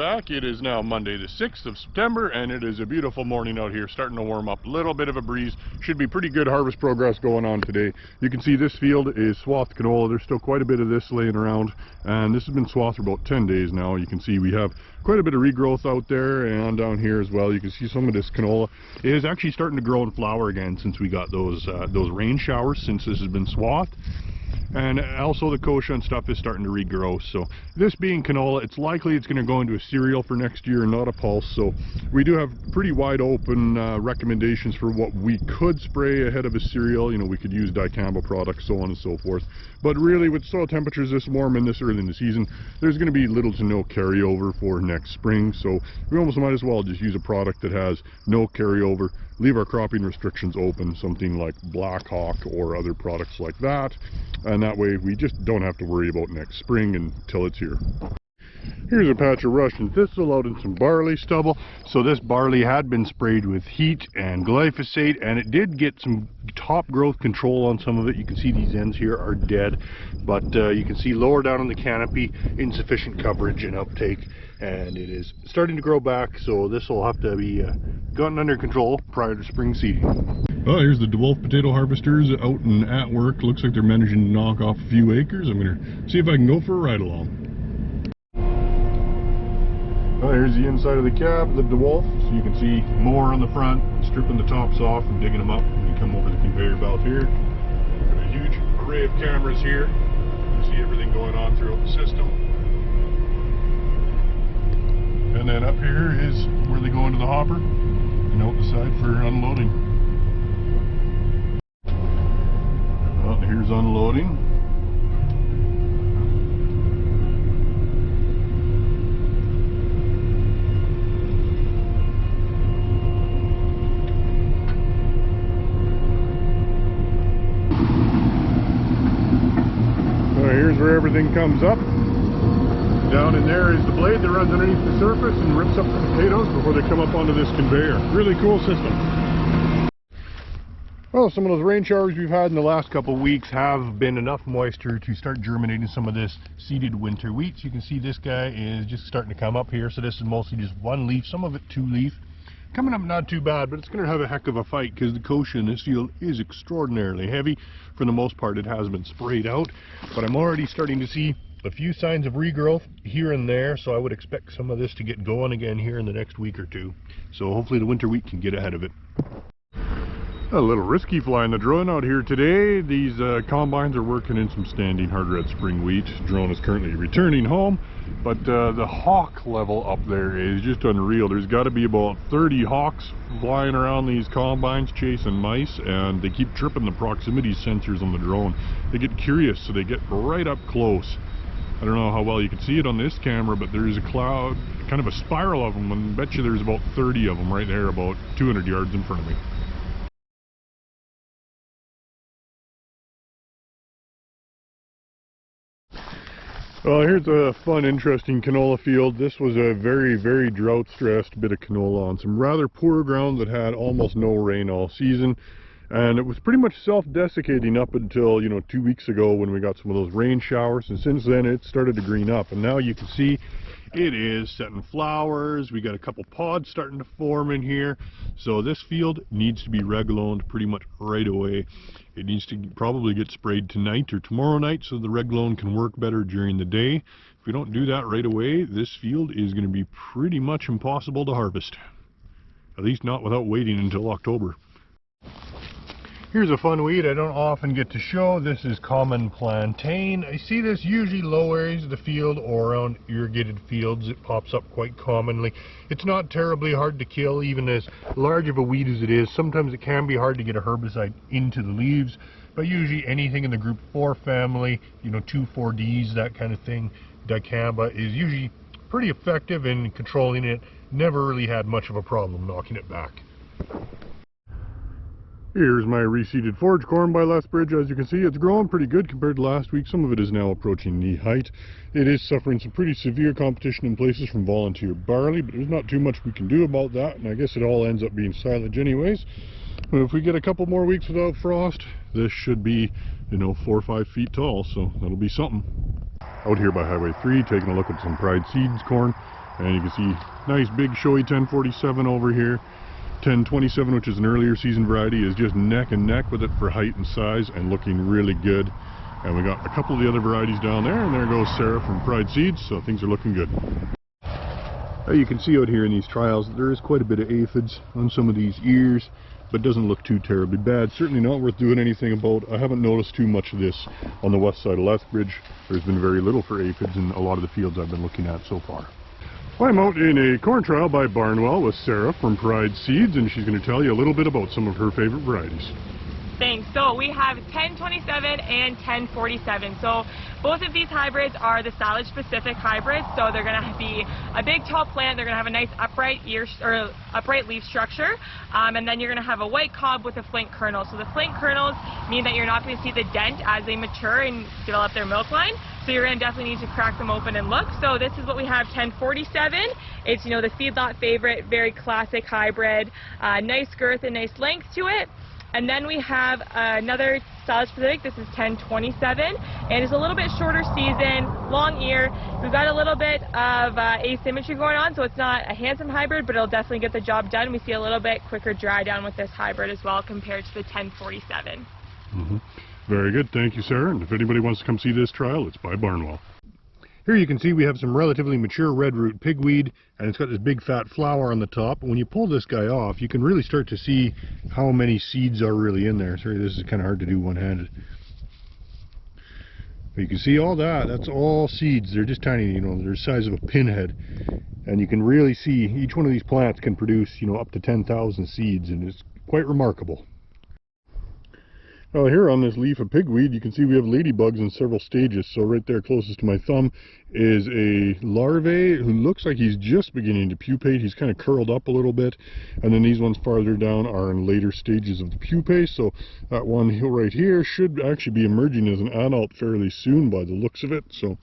back. It is now Monday the 6th of September, and it is a beautiful morning out here, starting to warm up. A little bit of a breeze. Should be pretty good harvest progress going on today. You can see this field is swathed canola. There's still quite a bit of this laying around, and this has been swathed for about 10 days now. You can see we have quite a bit of regrowth out there, and down here as well. You can see some of this canola is actually starting to grow and flower again since we got those rain showers, since this has been swathed. And also the kochia and stuff is starting to regrow. So this being canola, it's likely it's going to go into a cereal for next year and not a pulse. So we do have pretty wide open recommendations for what we could spray ahead of a cereal. You know, we could use dicamba products, so on and so forth. But really, with soil temperatures this warm and this early in the season, there's going to be little to no carryover for next spring. So we almost might as well just use a product that has no carryover. Leave our cropping restrictions open, something like Black Hawk or other products like that, and that way we just don't have to worry about next spring until it's here. Here's a patch of Russian thistle out in some barley stubble. So this barley had been sprayed with heat and glyphosate, and it did get some top growth control on some of it. You can see these ends here are dead, but you can see lower down on the canopy insufficient coverage and uptake, and it is starting to grow back. So this will have to be gotten under control prior to spring seeding. Well, here's the Dewolf potato harvesters out and at work. Looks like they're managing to knock off a few acres. I'm going to see if I can go for a ride along. Well, here's the inside of the cab, the Dewolf. So you can see more on the front, stripping the tops off and digging them up when you come over the conveyor belt here. Got a huge array of cameras here. You see everything going on throughout the system. And then up here is where they go into the hopper and out the side for unloading. Well, here's unloading. Here's where everything comes up. Down in there is the blade that runs underneath the surface and rips up the potatoes before they come up onto this conveyor. Really cool system. Well, some of those rain showers we've had in the last couple of weeks have been enough moisture to start germinating some of this seeded winter wheat. So you can see this guy is just starting to come up here. So this is mostly just one leaf, some of it two leaf. Coming up not too bad, but it's going to have a heck of a fight because the kochia in this field is extraordinarily heavy. For the most part, it has been sprayed out, but I'm already starting to see a few signs of regrowth here and there, so I would expect some of this to get going again here in the next week or two. So hopefully the winter wheat can get ahead of it. A little risky flying the drone out here today. These combines are working in some standing hard red spring wheat. Drone is currently returning home, but the hawk level up there is just unreal. There's got to be about 30 hawks flying around these combines chasing mice, and they keep tripping the proximity sensors on the drone. They get curious, so they get right up close. I don't know how well you can see it on this camera, but there's a cloud, kind of a spiral of them, and I bet you there's about 30 of them right there, about 200 yards in front of me. Well, here's a fun, interesting canola field. This was a very, very drought-stressed bit of canola on some rather poor ground that had almost no rain all season. And it was pretty much self-desiccating up until, 2 weeks ago when we got some of those rain showers. And since then, it started to green up. And now you can see it is setting flowers. We got a couple pods starting to form in here. So this field needs to be regloned pretty much right away. It needs to probably get sprayed tonight or tomorrow night so the reglone can work better during the day. If we don't do that right away, this field is going to be pretty much impossible to harvest. At least not without waiting until October. Here's a fun weed I don't often get to show. This is common plantain. I see this usually low areas of the field or around irrigated fields. It pops up quite commonly. It's not terribly hard to kill, even as large of a weed as it is. Sometimes it can be hard to get a herbicide into the leaves, but usually anything in the group 4 family, 2,4-Ds, that kind of thing, dicamba, is usually pretty effective in controlling it. Never really had much of a problem knocking it back. Here's my reseeded forage corn by Lethbridge. As you can see, it's growing pretty good compared to last week. Some of it is now approaching knee height. It is suffering some pretty severe competition in places from volunteer barley, but there's not too much we can do about that, and I guess it all ends up being silage anyways. But if we get a couple more weeks without frost, this should be, 4 or 5 feet tall, so that'll be something. Out here by Highway 3, taking a look at some Pride Seeds corn. And you can see nice big showy 1047 over here. 1027, which is an earlier season variety, is just neck and neck with it for height and size and looking really good. And we got a couple of the other varieties down there, and there goes Sarah from Pride Seeds, so things are looking good. You can see out here in these trials there is quite a bit of aphids on some of these ears, but doesn't look too terribly bad. Certainly not worth doing anything about. I haven't noticed too much of this on the west side of Lethbridge. There's been very little for aphids in a lot of the fields I've been looking at so far. I'm out in a corn trial by Barnwell with Sarah from Pride Seeds, and she's going to tell you a little bit about some of her favorite varieties. Thanks. So we have 1027 and 1047. So both of these hybrids are the silage specific hybrids. So they're going to be a big tall plant. They're going to have a nice upright leaf structure, and then you're going to have a white cob with a flank kernel. So the flank kernels mean that you're not going to see the dent as they mature and develop their milk line. So you're going to definitely need to crack them open and look. So this is what we have, 1047. It's, you know, the feedlot favorite, very classic hybrid, nice girth and nice length to it. And then we have another silage specific. This is 1027, and it's a little bit shorter season, long ear. We've got a little bit of asymmetry going on, so it's not a handsome hybrid, but it'll definitely get the job done. We see a little bit quicker dry down with this hybrid as well compared to the 1047. Very good, thank you, Sarah. And if anybody wants to come see this trial, it's by Barnwell. Here you can see we have some relatively mature red root pigweed, and it's got this big fat flower on the top. When you pull this guy off, you can really start to see how many seeds are really in there. Sorry, this is kind of hard to do one-handed. But you can see all that, that's all seeds. They're just tiny, you know, they're the size of a pinhead. And you can really see each one of these plants can produce, you know, up to 10,000 seeds, and it's quite remarkable. Well, here on this leaf of pigweed, you can see we have ladybugs in several stages. So right there closest to my thumb is a larvae who looks like he's just beginning to pupate. He's kind of curled up a little bit. And then these ones farther down are in later stages of the pupae. So that one right here should actually be emerging as an adult fairly soon by the looks of it. So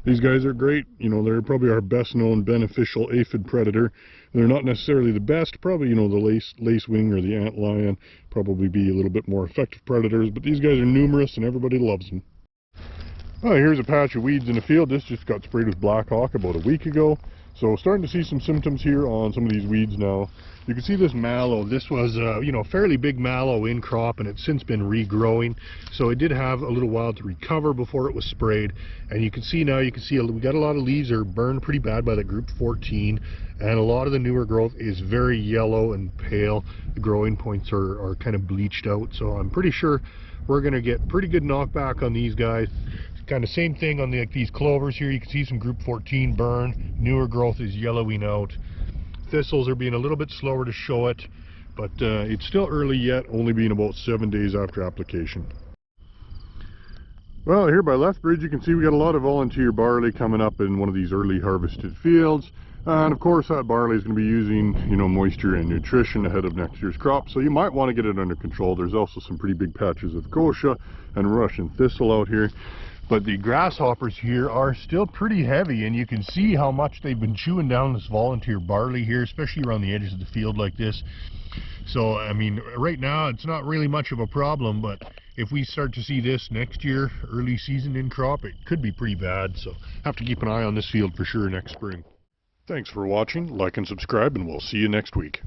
these guys are great. You know, they're probably our best known beneficial aphid predator. They're not necessarily the best. Probably, you know, the lacewing or the antlion probably be a little bit more effective predators, but these guys are numerous and everybody loves them. Oh, here's a patch of weeds in the field. This just got sprayed with Black Hawk about a week ago. So starting to see some symptoms here on some of these weeds now. You can see this mallow. This was, you know, fairly big mallow in crop, and it's since been regrowing. So it did have a little while to recover before it was sprayed. And you can see now, we got a lot of leaves are burned pretty bad by the group 14, and a lot of the newer growth is very yellow and pale. The growing points are kind of bleached out. So I'm pretty sure we're going to get pretty good knockback on these guys. Kind of same thing on these clovers here. You can see some group 14 burn. Newer growth is yellowing out. Thistles are being a little bit slower to show it, but it's still early yet, only being about 7 days after application. Well, here by Lethbridge you can see we got a lot of volunteer barley coming up in one of these early harvested fields. And of course that barley is going to be using, you know, moisture and nutrition ahead of next year's crop, so you might want to get it under control. There's also some pretty big patches of kochia and Russian thistle out here. But the grasshoppers here are still pretty heavy, and you can see how much they've been chewing down this volunteer barley here, especially around the edges of the field like this. So, I mean, right now it's not really much of a problem, but if we start to see this next year, early season in crop, it could be pretty bad. So, have to keep an eye on this field for sure next spring. Thanks for watching, like and subscribe, and we'll see you next week.